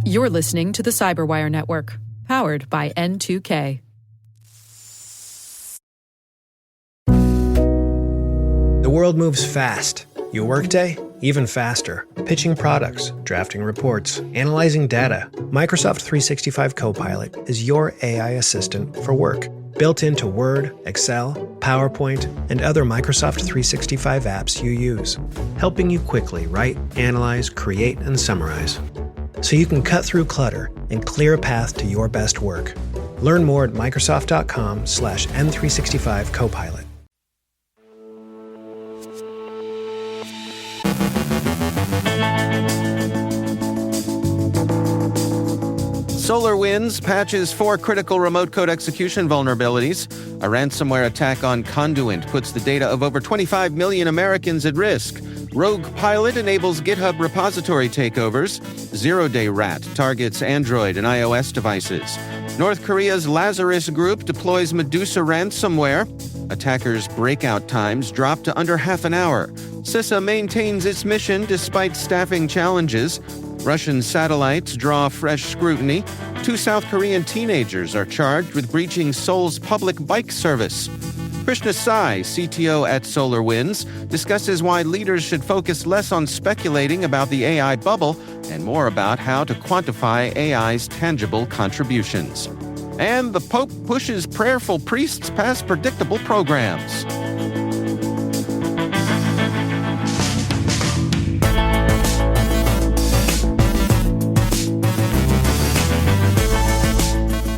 You're listening to the Cyberwire Network, powered by N2K. The world moves fast. Your workday, even faster. Pitching products, drafting reports, analyzing data. Microsoft 365 Copilot is your AI assistant for work. Built into Word, Excel, PowerPoint, and other Microsoft 365 apps you use. Helping you quickly write, analyze, create, and summarize. So you can cut through clutter and clear a path to your best work. Learn more at Microsoft.com/M365 Copilot. SolarWinds patches 4 critical remote code execution vulnerabilities. A ransomware attack on Conduent puts the data of over 25 million Americans at risk. RoguePilot enables Github repository takeovers. ZeroDayRat targets Android and iOS devices. North Korea's Lazarus Group deploys Medusa ransomware. Attackers' breakout times drop to under half an hour. CISA maintains its mission despite staffing challenges. Russian satellites draw fresh scrutiny. 2 South Korean teenagers are charged with breaching Seoul's public bike service. Krishna Sai, CTO at SolarWinds, discusses why leaders should focus less on speculating about the AI bubble and more about how to quantify AI's tangible contributions. And the Pope pushes prayerful priests past predictable programs.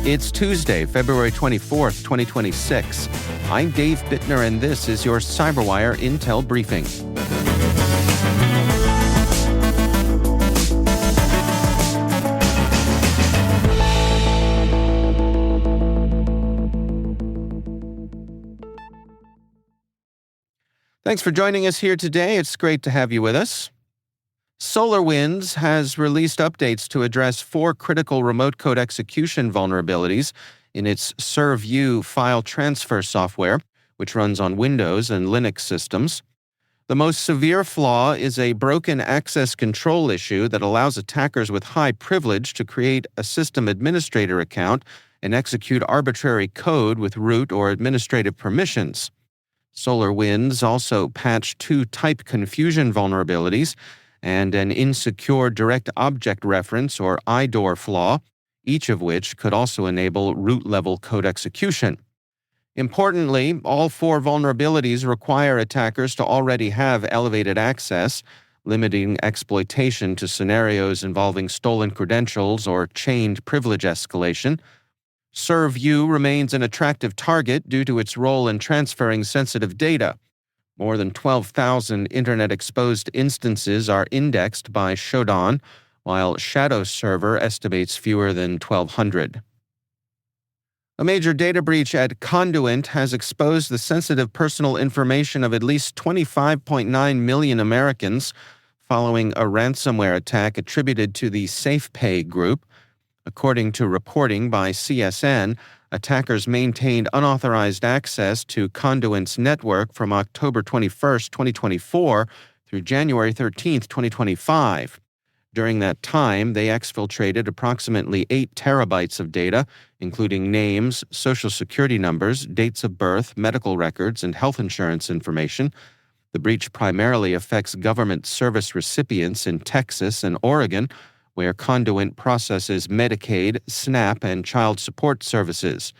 It's Tuesday, February 24th, 2026. I'm Dave Bittner, and this is your CyberWire Intel Briefing. Thanks for joining us here today. It's great to have you with us. SolarWinds has released updates to address 4 critical remote code execution vulnerabilities in its ServView file transfer software, which runs on Windows and Linux systems. The most severe flaw is a broken access control issue that allows attackers with high privilege to create a system administrator account and execute arbitrary code with root or administrative permissions. SolarWinds also patched 2 type confusion vulnerabilities and an insecure direct object reference or IDOR flaw, each of which could also enable root-level code execution. Importantly, all 4 vulnerabilities require attackers to already have elevated access, limiting exploitation to scenarios involving stolen credentials or chained privilege escalation. ServView remains an attractive target due to its role in transferring sensitive data. More than 12,000 Internet-exposed instances are indexed by Shodan, while Shadow Server estimates fewer than 1,200. A major data breach at Conduent has exposed the sensitive personal information of at least 25.9 million Americans following a ransomware attack attributed to the SafePay group. According to reporting by CSN, attackers maintained unauthorized access to Conduent's network from October 21, 2024 through January 13, 2025. During that time, they exfiltrated approximately 8 terabytes of data, including names, social security numbers, dates of birth, medical records, and health insurance information. The breach primarily affects government service recipients in Texas and Oregon, where Conduent processes Medicaid, SNAP, and child support services.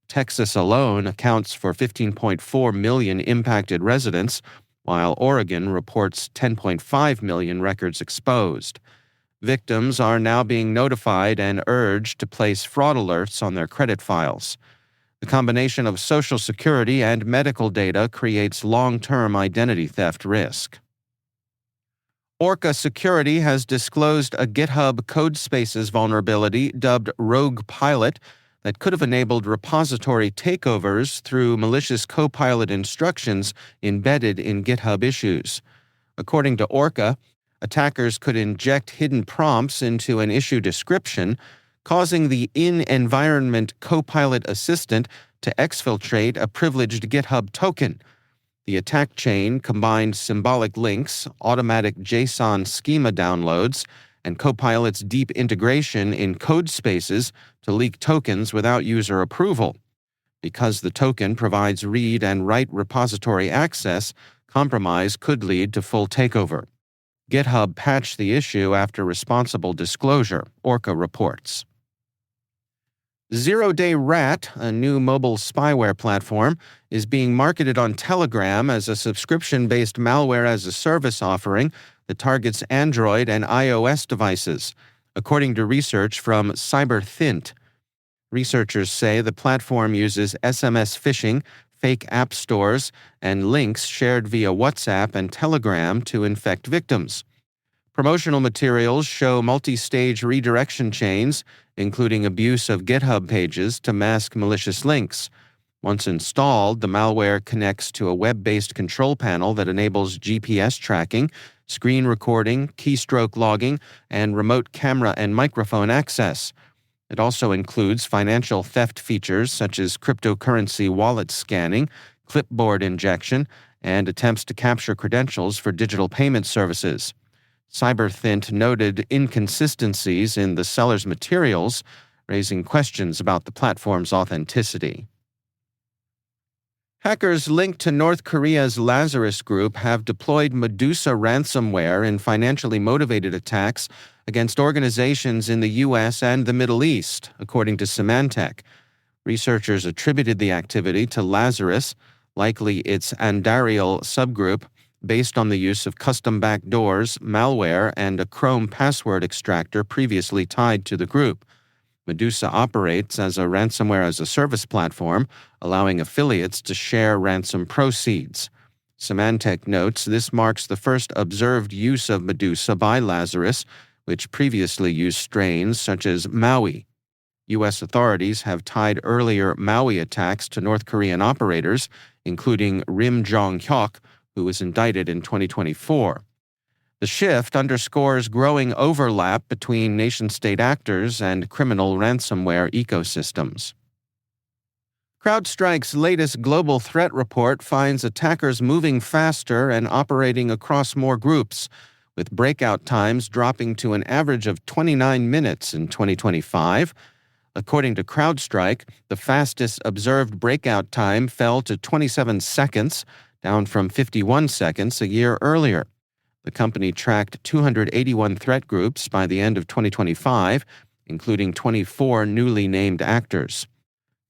Texas alone accounts for 15.4 million impacted residents, while Oregon reports 10.5 million records exposed. Victims are now being notified and urged to place fraud alerts on their credit files. The combination of Social Security and medical data creates long-term identity theft risk. Orca Security has disclosed a GitHub Codespaces vulnerability dubbed RoguePilot that could have enabled repository takeovers through malicious Copilot instructions embedded in GitHub issues. According to Orca, attackers could inject hidden prompts into an issue description, causing the in-environment Copilot assistant to exfiltrate a privileged GitHub token. The attack chain combined symbolic links, automatic JSON schema downloads, and Copilot's deep integration in code spaces to leak tokens without user approval. Because the token provides read and write repository access, compromise could lead to full takeover. GitHub patched the issue after responsible disclosure, Orca reports. ZeroDayRat, a new mobile spyware platform, is being marketed on Telegram as a subscription-based malware-as-a-service offering that targets Android and iOS devices, according to research from CyberThint. Researchers say the platform uses SMS phishing, fake app stores, and links shared via WhatsApp and Telegram to infect victims. Promotional materials show multi-stage redirection chains, including abuse of GitHub pages to mask malicious links. Once installed, the malware connects to a web-based control panel that enables GPS tracking, screen recording, keystroke logging, and remote camera and microphone access. It also includes financial theft features such as cryptocurrency wallet scanning, clipboard injection, and attempts to capture credentials for digital payment services. CyberThint noted inconsistencies in the seller's materials, raising questions about the platform's authenticity. Hackers linked to North Korea's Lazarus Group have deployed Medusa ransomware in financially motivated attacks against organizations in the U.S. and the Middle East, according to Symantec. Researchers attributed the activity to Lazarus, likely its Andariel subgroup, based on the use of custom backdoors, malware, and a Chrome password extractor previously tied to the group. Medusa operates as a ransomware-as-a-service platform, allowing affiliates to share ransom proceeds. Symantec notes this marks the first observed use of Medusa by Lazarus, which previously used strains such as Maui. U.S. authorities have tied earlier Maui attacks to North Korean operators, including Rim Jong-hyuk, who was indicted in 2024. The shift underscores growing overlap between nation-state actors and criminal ransomware ecosystems. CrowdStrike's latest global threat report finds attackers moving faster and operating across more groups, with breakout times dropping to an average of 29 minutes in 2025. According to CrowdStrike, the fastest observed breakout time fell to 27 seconds, down from 51 seconds a year earlier. The company tracked 281 threat groups by the end of 2025, including 24 newly named actors.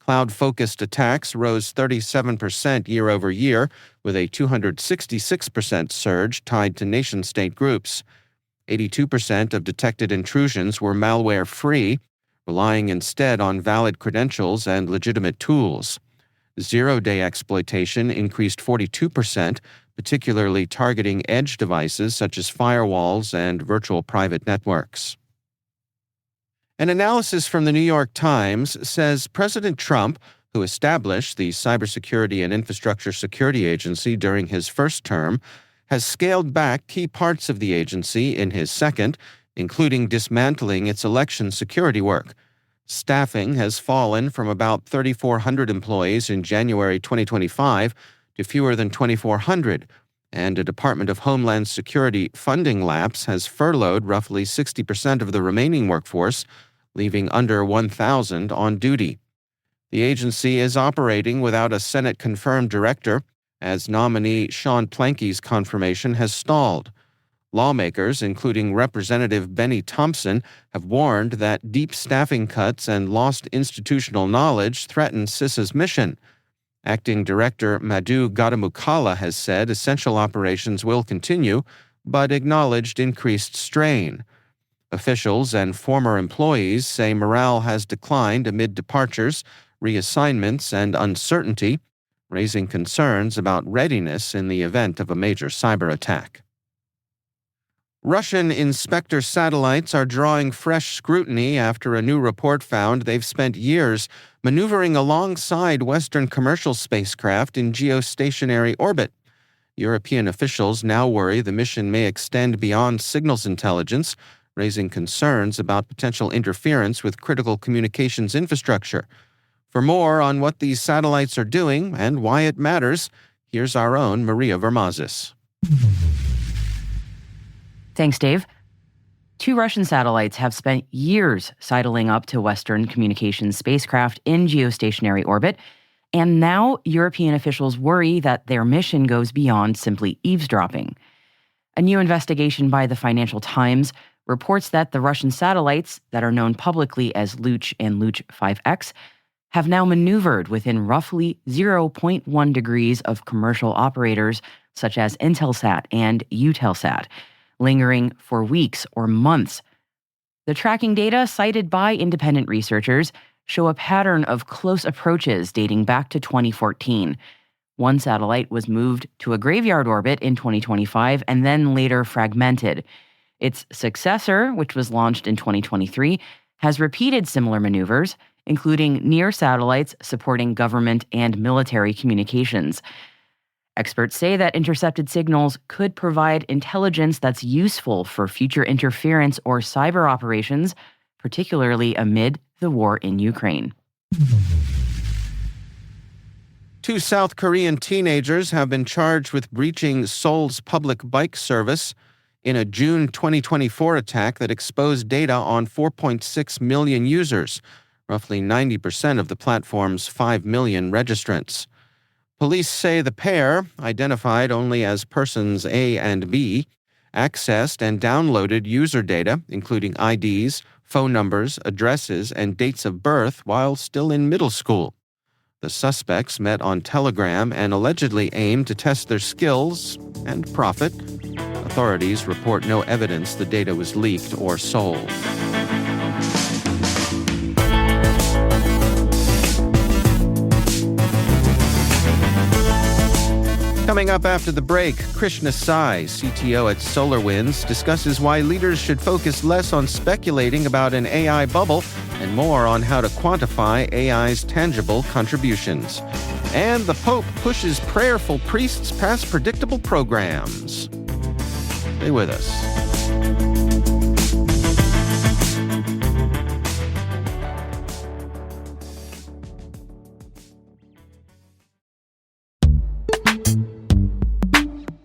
Cloud-focused attacks rose 37% year over year, with a 266% surge tied to nation-state groups. 82% of detected intrusions were malware-free, relying instead on valid credentials and legitimate tools. Zero-day exploitation increased 42%, particularly targeting edge devices such as firewalls and virtual private networks. An analysis from the New York Times says President Trump, who established the Cybersecurity and Infrastructure Security Agency during his first term, has scaled back key parts of the agency in his second, including dismantling its election security work. Staffing has fallen from about 3,400 employees in January 2025 to fewer than 2,400, and a Department of Homeland Security funding lapse has furloughed roughly 60% of the remaining workforce, leaving under 1,000 on duty. The agency is operating without a Senate-confirmed director, as nominee Sean Planky's confirmation has stalled. Lawmakers, including Representative Benny Thompson, have warned that deep staffing cuts and lost institutional knowledge threaten CISA's mission. Acting Director Madhu Gadamukala has said essential operations will continue, but acknowledged increased strain. Officials and former employees say morale has declined amid departures, reassignments, and uncertainty, raising concerns about readiness in the event of a major cyber attack. Russian inspector satellites are drawing fresh scrutiny after a new report found they've spent years maneuvering alongside Western commercial spacecraft in geostationary orbit. European officials now worry the mission may extend beyond signals intelligence, raising concerns about potential interference with critical communications infrastructure. For more on what these satellites are doing and why it matters, here's our own Maria Vermazis. Thanks, Dave. 2 Russian satellites have spent years sidling up to Western communications spacecraft in geostationary orbit, and now European officials worry that their mission goes beyond simply eavesdropping. A new investigation by the Financial Times reports that the Russian satellites, that are known publicly as Luch and Luch 5X, have now maneuvered within roughly 0.1 degrees of commercial operators such as Intelsat and Eutelsat, lingering for weeks or months. The tracking data cited by independent researchers show a pattern of close approaches dating back to 2014. One satellite was moved to a graveyard orbit in 2025 and then later fragmented. Its successor, which was launched in 2023, has repeated similar maneuvers, including near satellites supporting government and military communications. Experts say that intercepted signals could provide intelligence that's useful for future interference or cyber operations, particularly amid the war in Ukraine. 2 South Korean teenagers have been charged with breaching Seoul's public bike service in a June 2024 attack that exposed data on 4.6 million users, roughly 90% of the platform's 5 million registrants. Police say the pair, identified only as persons A and B, accessed and downloaded user data, including IDs, phone numbers, addresses, and dates of birth while still in middle school. The suspects met on Telegram and allegedly aimed to test their skills and profit. Authorities report no evidence the data was leaked or sold. Coming up after the break, Krishna Sai, CTO at SolarWinds, discusses why leaders should focus less on speculating about an AI bubble and more on how to quantify AI's tangible contributions. And the Pope pushes prayerful priests past predictable programs. Stay with us.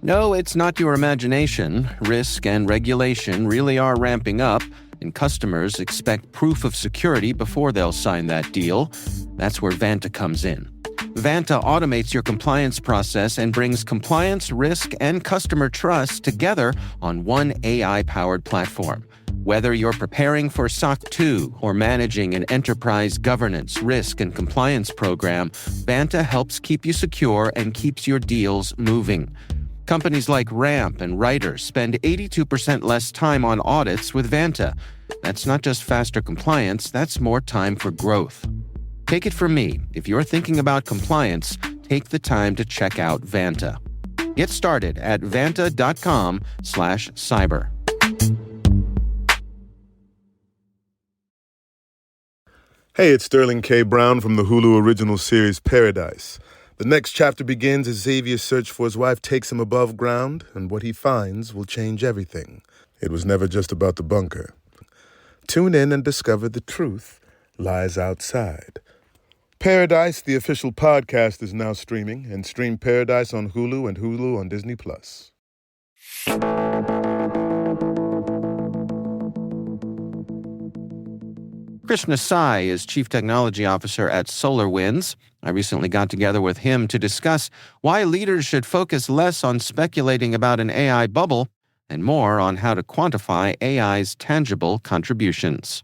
No, it's not your imagination. Risk and regulation really are ramping up, and customers expect proof of security before they'll sign that deal. That's where Vanta comes in. Vanta automates your compliance process and brings compliance, risk, and customer trust together on one AI-powered platform. Whether you're preparing for SOC 2 or managing an enterprise governance, risk, and compliance program, Vanta helps keep you secure and keeps your deals moving. Companies like Ramp and Ryder spend 82% less time on audits with Vanta. That's not just faster compliance, that's more time for growth. Take it from me, if you're thinking about compliance, take the time to check out Vanta. Get started at vanta.com/cyber. Hey, it's Sterling K. Brown from the Hulu original series Paradise. The next chapter begins as Xavier's search for his wife takes him above ground, and what he finds will change everything. It was never just about the bunker. Tune in and discover the truth lies outside. Paradise, the official podcast, is now streaming, and stream Paradise on Hulu and Hulu on Disney+. Krishna Sai is Chief Technology Officer at SolarWinds. I recently got together with him to discuss why leaders should focus less on speculating about an AI bubble and more on how to quantify AI's tangible contributions.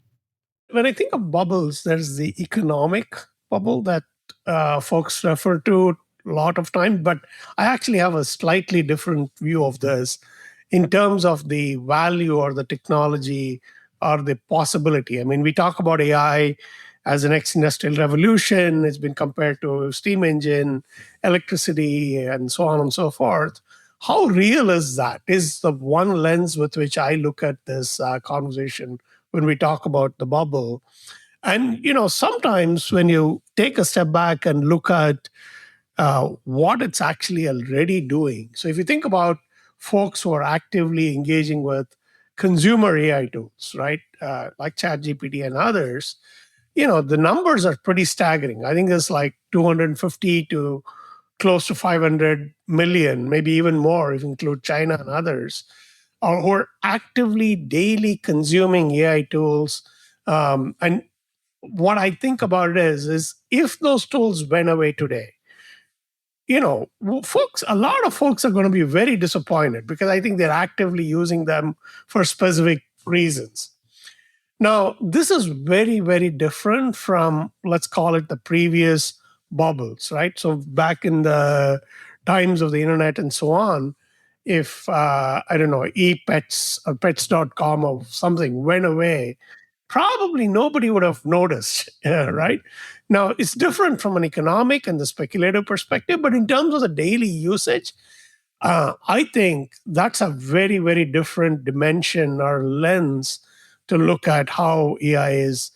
When I think of bubbles, there's the economic bubble that folks refer to a lot of time, but I actually have a slightly different view of this in terms of the value or the technology or the possibility. I mean, we talk about AI as the next industrial revolution. It's been compared to steam engine, electricity, and so on and so forth. How real is that? Is the one lens with which I look at this conversation when we talk about the bubble. And, sometimes when you take a step back and look at what it's actually already doing. So if you think about folks who are actively engaging with consumer AI tools, right, like ChatGPT and others, the numbers are pretty staggering. I think there's like 250 to close to 500 million, maybe even more if you include China and others, or who are actively daily consuming AI tools. And what I think about it is if those tools went away today, a lot of folks are going to be very disappointed because I think they're actively using them for specific reasons. Now, this is very, very different from, let's call it the previous bubbles, right? So back in the times of the internet and so on, if, I don't know, ePets or pets.com or something went away, probably nobody would have noticed, right? Now, it's different from an economic and the speculative perspective, but in terms of the daily usage, I think that's a very, very different dimension or lens to look at how AI is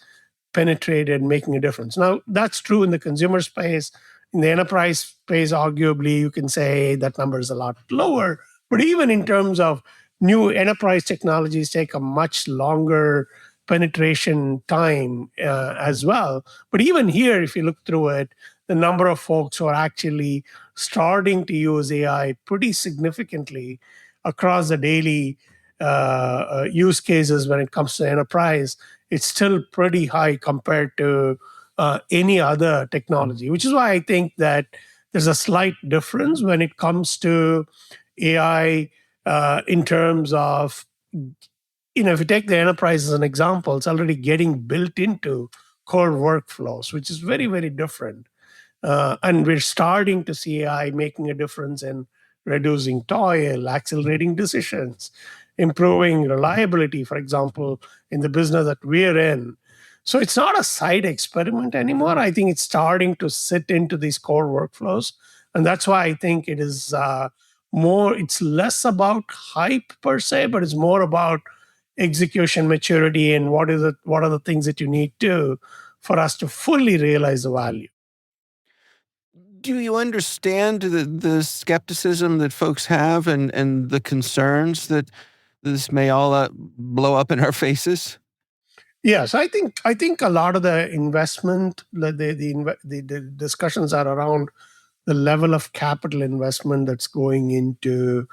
penetrated, making a difference. Now, that's true in the consumer space. In the enterprise space, arguably, you can say that number is a lot lower. But even in terms of new enterprise technologies, take a much longer penetration time as well. But even here, if you look through it, the number of folks who are actually starting to use AI pretty significantly across the daily use cases when it comes to enterprise, it's still pretty high compared to any other technology, which is why I think that there's a slight difference when it comes to AI in terms of, if you take the enterprise as an example, it's already getting built into core workflows, which is very, very different. And we're starting to see AI making a difference in reducing toil, accelerating decisions, improving reliability, for example, in the business that we're in. So it's not a side experiment anymore. I think it's starting to sit into these core workflows. And that's why I think it is it's less about hype per se, but it's more about execution maturity and what are the things that you need to for us to fully realize the value. Do you understand the skepticism that folks have and the concerns that this may all blow up in our faces? Yes, I think a lot of the investment, the discussions are around the level of capital investment that's going into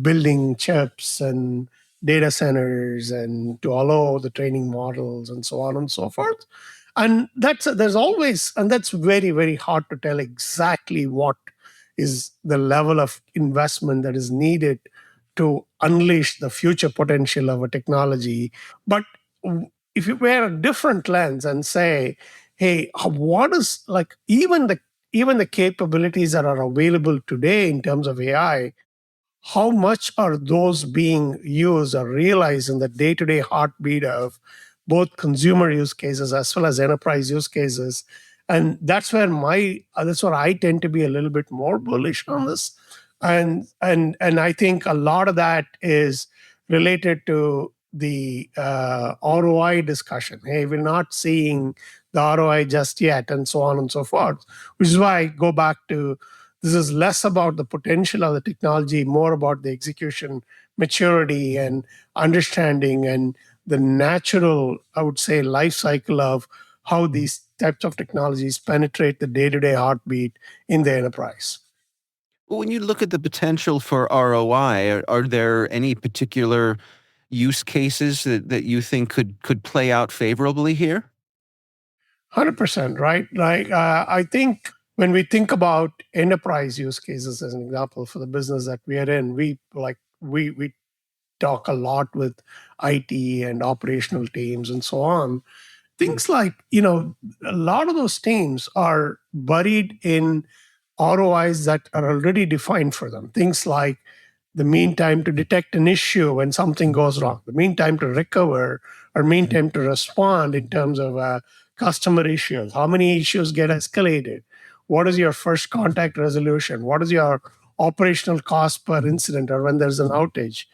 building chips and data centers and to allow the training models and so on and so forth. And that's very, very hard to tell exactly what is the level of investment that is needed to unleash the future potential of a technology. But if you wear a different lens and say, hey, what is like even the capabilities that are available today in terms of AI, how much are those being used or realized in the day-to-day heartbeat of both consumer use cases as well as enterprise use cases? And that's where I tend to be a little bit more bullish on this. And I think a lot of that is related to the ROI discussion. Hey, we're not seeing the ROI just yet, and so on and so forth, which is why I go back to this is less about the potential of the technology, more about the execution maturity and understanding and the natural, I would say, life cycle of how these types of technologies penetrate the day-to-day heartbeat in the enterprise. Well, when you look at the potential for ROI, are there any particular use cases that you think could play out favorably here? 100%, right? Like I think when we think about enterprise use cases as an example for the business that we are in, we talk a lot with IT and operational teams and so on. Things like, a lot of those teams are buried in ROIs that are already defined for them. Things like the mean time to detect an issue when something goes wrong, the mean time to recover, or mean time to respond in terms of customer issues. How many issues get escalated? What is your first contact resolution? What is your operational cost per incident or when there's an outage?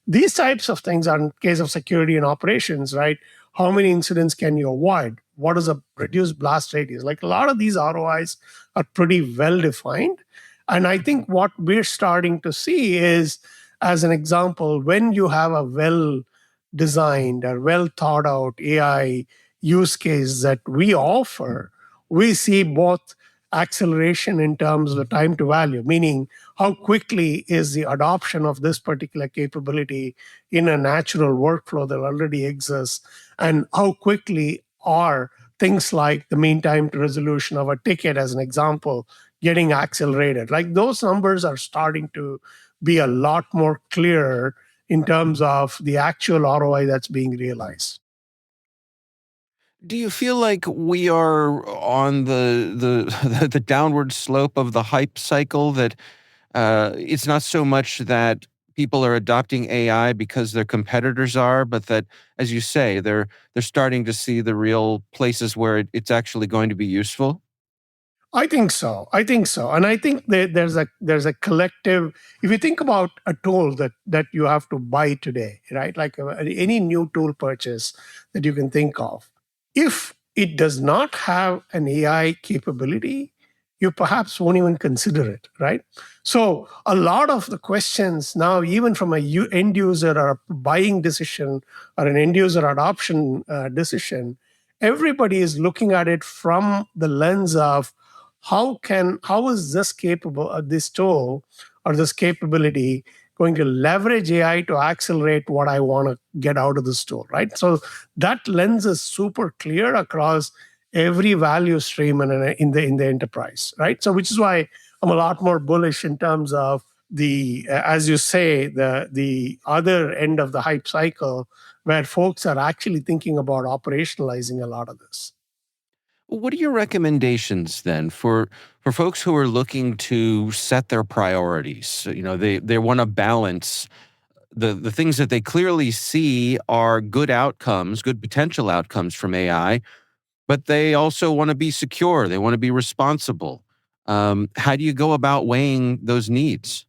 These types of things are in case of security and operations, right? How many incidents can you avoid? What is a reduced blast radius? Like a lot of these ROIs are pretty well defined. And I think what we're starting to see is, as an example, when you have a well designed or well thought out AI use case that we offer, we see both acceleration in terms of the time to value, meaning how quickly is the adoption of this particular capability in a natural workflow that already exists, and how quickly are things like the mean time to resolution of a ticket, as an example, getting accelerated. Like those numbers are starting to be a lot more clear in terms of the actual ROI that's being realized. Do you feel like we are on the the downward slope of the hype cycle, that it's not so much that people are adopting AI because their competitors are, but that, as you say, they're starting to see the real places where it's actually going to be useful? I think so. I think so, and I think that there's a collective. If you think about a tool that you have to buy today, right? Like any new tool purchase that you can think of, if it does not have an AI capability, you perhaps won't even consider it, right? So a lot of the questions now, even from end user or a buying decision or an end user adoption decision, everybody is looking at it from the lens of how is this capable this tool or this capability going to leverage AI to accelerate what I want to get out of this tool, right? So that lens is super clear across every value stream in the enterprise, right? So which is why I'm a lot more bullish in terms of the, as you say, the other end of the hype cycle, where folks are actually thinking about operationalizing a lot of this. What are your recommendations then for folks who are looking to set their priorities? You know, they want to balance the things that they clearly see are good outcomes, good potential outcomes from AI, but they also want to be secure. They want to be responsible. How do you go about weighing those needs?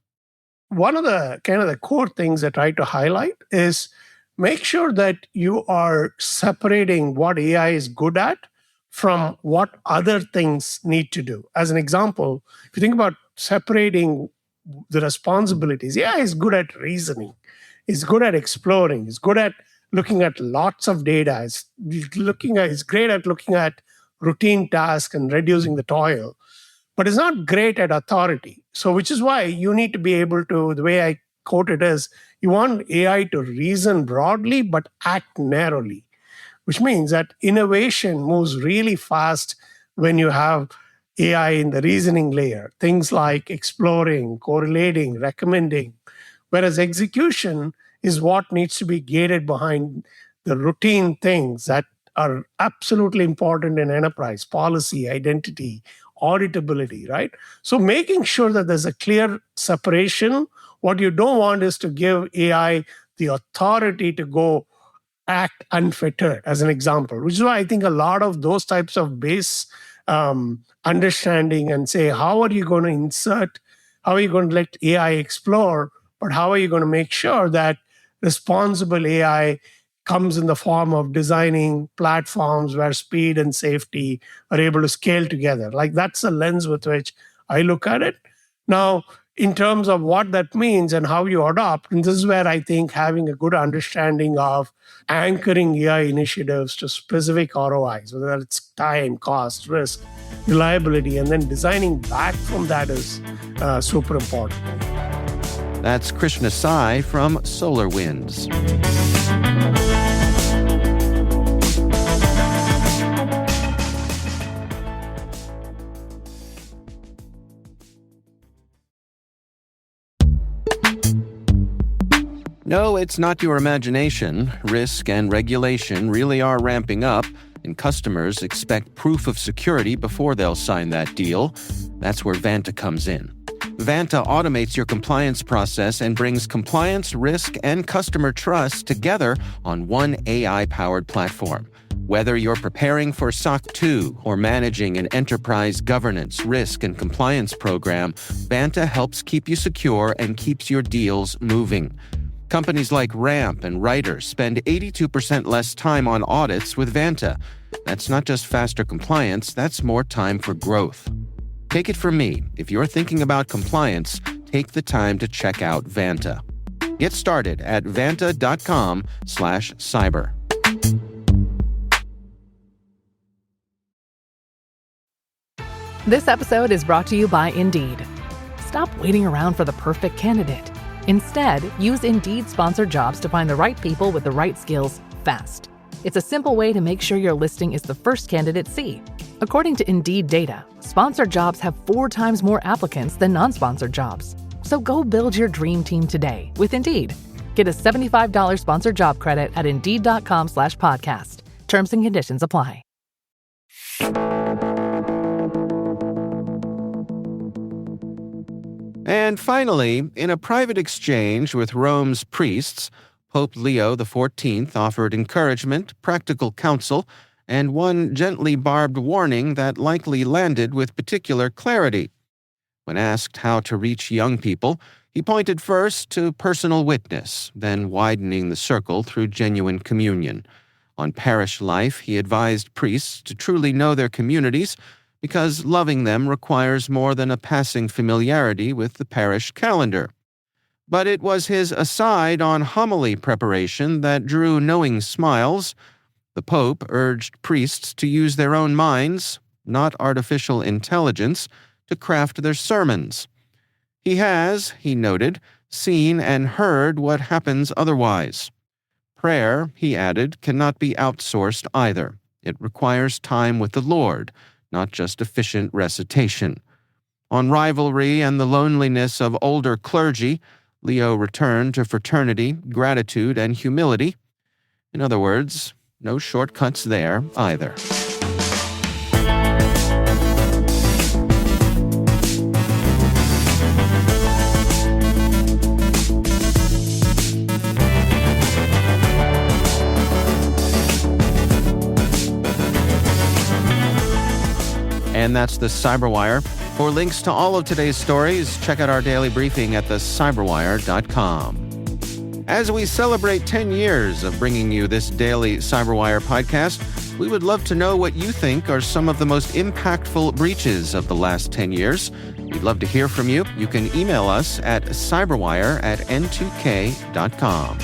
One of the kind of the core things I try to highlight is make sure that you are separating what AI is good at from what other things need to do. As an example, if you think about separating the responsibilities, AI is good at reasoning, it's good at exploring, it's good at looking at lots of data, it's great at looking at routine tasks and reducing the toil, but it's not great at authority. So, which is why you need to be able to, the way I quote it is, you want AI to reason broadly but act narrowly, which means that innovation moves really fast when you have AI in the reasoning layer, things like exploring, correlating, recommending, whereas execution is what needs to be gated behind the routine things that are absolutely important in enterprise: policy, identity, auditability, right? So making sure that there's a clear separation. What you don't want is to give AI the authority to go act unfettered, as an example, which is why I think a lot of those types of base understanding and say, how are you going to insert, how are you going to let AI explore, but how are you going to make sure that responsible AI comes in the form of designing platforms where speed and safety are able to scale together. Like that's the lens with which I look at it. Now, in terms of what that means and how you adopt, and this is where I think having a good understanding of anchoring AI initiatives to specific ROIs, whether it's time, cost, risk, reliability, and then designing back from that is super important. That's Krishna Sai from SolarWinds. No, it's not your imagination. Risk and regulation really are ramping up, and customers expect proof of security before they'll sign that deal. That's where Vanta comes in. Vanta automates your compliance process and brings compliance, risk, and customer trust together on one AI-powered platform. Whether you're preparing for SOC 2 or managing an enterprise governance, risk, and compliance program, Vanta helps keep you secure and keeps your deals moving. Companies like Ramp and Writer spend 82% less time on audits with Vanta. That's not just faster compliance, that's more time for growth. Take it from me, if you're thinking about compliance, take the time to check out Vanta. Get started at vanta.com/cyber. This episode is brought to you by Indeed. Stop waiting around for the perfect candidate. Instead, use Indeed Sponsored Jobs to find the right people with the right skills fast. It's a simple way to make sure your listing is the first candidates see. According to Indeed data, sponsored jobs have 4 times more applicants than non-sponsored jobs. So go build your dream team today with Indeed. Get a $75 sponsored job credit at Indeed.com/podcast. Terms and conditions apply. And finally, in a private exchange with Rome's priests, Pope Leo XIV offered encouragement, practical counsel, and one gently barbed warning that likely landed with particular clarity. When asked how to reach young people, he pointed first to personal witness, then widening the circle through genuine communion. On parish life, he advised priests to truly know their communities because loving them requires more than a passing familiarity with the parish calendar. But it was his aside on homily preparation that drew knowing smiles. The Pope urged priests to use their own minds, not artificial intelligence, to craft their sermons. He has, he noted, seen and heard what happens otherwise. Prayer, he added, cannot be outsourced either. It requires time with the Lord, not just efficient recitation. On rivalry and the loneliness of older clergy, Leo returned to fraternity, gratitude, and humility. In other words, no shortcuts there either. And that's the Cyberwire. For links to all of today's stories, check out our daily briefing at thecyberwire.com. As we celebrate 10 years of bringing you this daily Cyberwire podcast, we would love to know what you think are some of the most impactful breaches of the last 10 years. We'd love to hear from you. You can email us at cyberwire@n2k.com.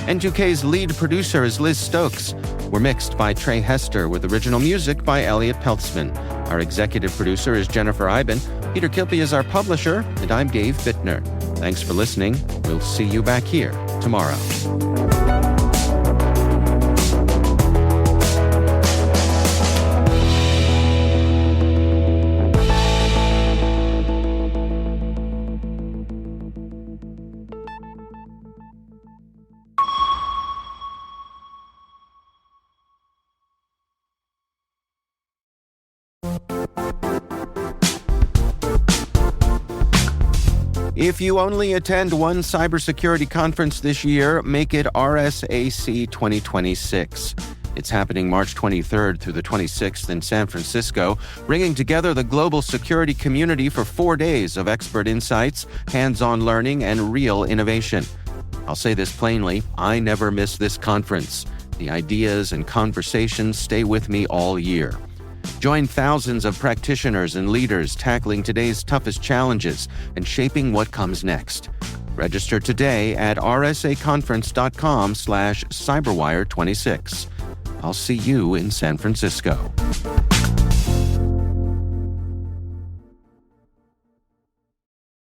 N2K's lead producer is Liz Stokes. We're mixed by Trey Hester with original music by Elliot Peltzman. Our executive producer is Jennifer Iben. Peter Kilpie is our publisher, and I'm Dave Bittner. Thanks for listening. We'll see you back here tomorrow. If you only attend one cybersecurity conference this year, make it RSAC 2026. It's happening March 23rd through the 26th in San Francisco, bringing together the global security community for 4 days of expert insights, hands-on learning, and real innovation. I'll say this plainly, I never miss this conference. The ideas and conversations stay with me all year. Join thousands of practitioners and leaders tackling today's toughest challenges and shaping what comes next. Register today at rsaconference.com/cyberwire26. I'll see you in San Francisco.